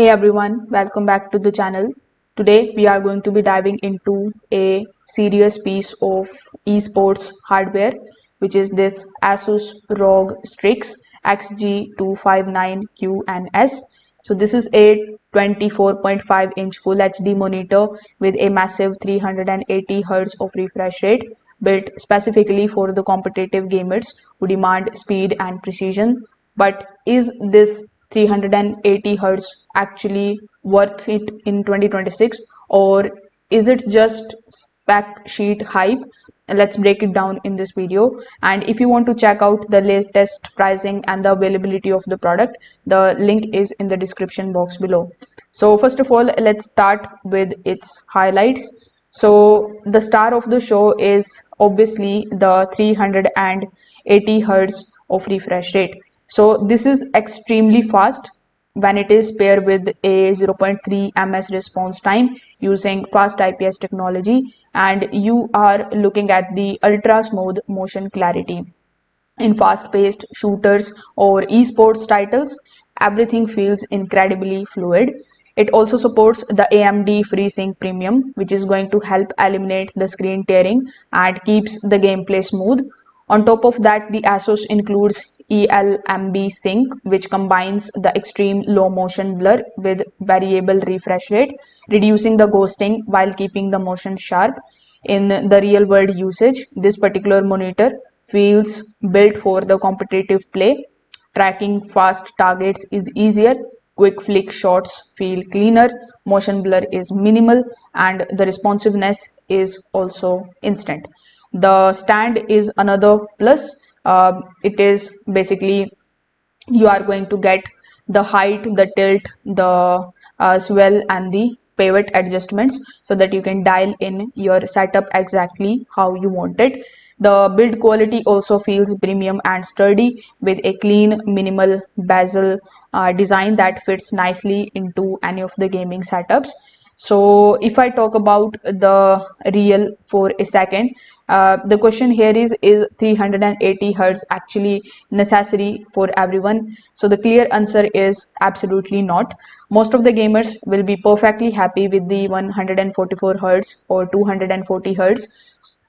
Hey everyone, welcome back to the channel. Today we are going to be diving into a serious piece of esports hardware, which is this ASUS ROG Strix XG259QNS. So this is a 24.5-inch Full HD monitor with a massive 380 Hz of refresh rate, built specifically for the competitive gamers who demand speed and precision. But is this 380 hertz actually worth it in 2026, or is it just spec sheet hype? Let's break it down in this video. And if you want to check out the latest pricing and the availability of the product, the link is in the description box below. So first of all, let's start with its highlights. So the star of the show is obviously the 380 hertz of refresh rate. So this is extremely fast when it is paired with a 0.3 ms response time using fast IPS technology, and you are looking at the ultra smooth motion clarity. In fast-paced shooters or esports titles, everything feels incredibly fluid. It also supports the AMD FreeSync Premium, which is going to help eliminate the screen tearing and keeps the gameplay smooth. On top of that, the ASUS includes ELMB Sync, which combines the extreme low motion blur with variable refresh rate, reducing the ghosting while keeping the motion sharp. In the real world usage, this particular monitor feels built for the competitive play. Tracking fast targets is easier, quick flick shots feel cleaner, motion blur is minimal, and the responsiveness is also instant. The stand is another plus. It is basically you are going to get the height, the tilt, the swell, and the pivot adjustments so that you can dial in your setup exactly how you want it. The build quality also feels premium and sturdy with a clean, minimal bezel design that fits nicely into any of the gaming setups. So if I talk about the real for a second, the question here is 380 hertz actually necessary for everyone? So the clear answer is absolutely not. Most of the gamers will be perfectly happy with the 144 hertz or 240 hertz.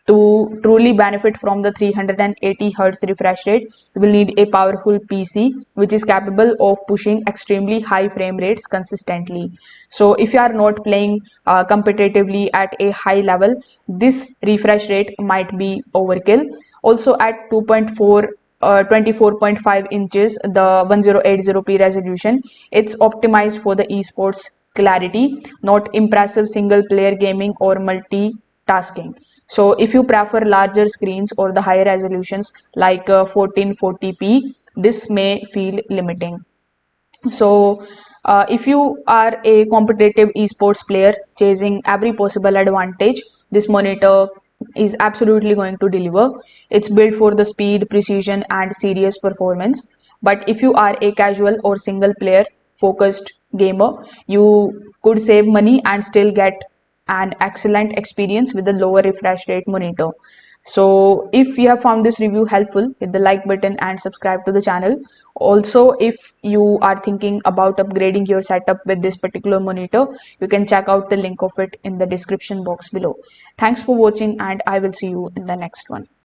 To truly benefit from the 380 Hz refresh rate, you will need a powerful PC which is capable of pushing extremely high frame rates consistently. So if you are not playing competitively at a high level, this refresh rate might be overkill. Also at 24.5 inches, the 1080p resolution, it's optimized for the esports clarity, not impressive single player gaming or multitasking. So if you prefer larger screens or the higher resolutions like 1440p, this may feel limiting. So if you are a competitive esports player chasing every possible advantage, this monitor is absolutely going to deliver. It's built for the speed, precision, and serious performance. But if you are a casual or single player focused gamer, you could save money and still get an excellent experience with the lower refresh rate monitor. So if you have found this review helpful, hit the like button and subscribe to the channel. Also, if you are thinking about upgrading your setup with this particular monitor, you can check out the link of it in the description box below. Thanks for watching, and I will see you in the next one.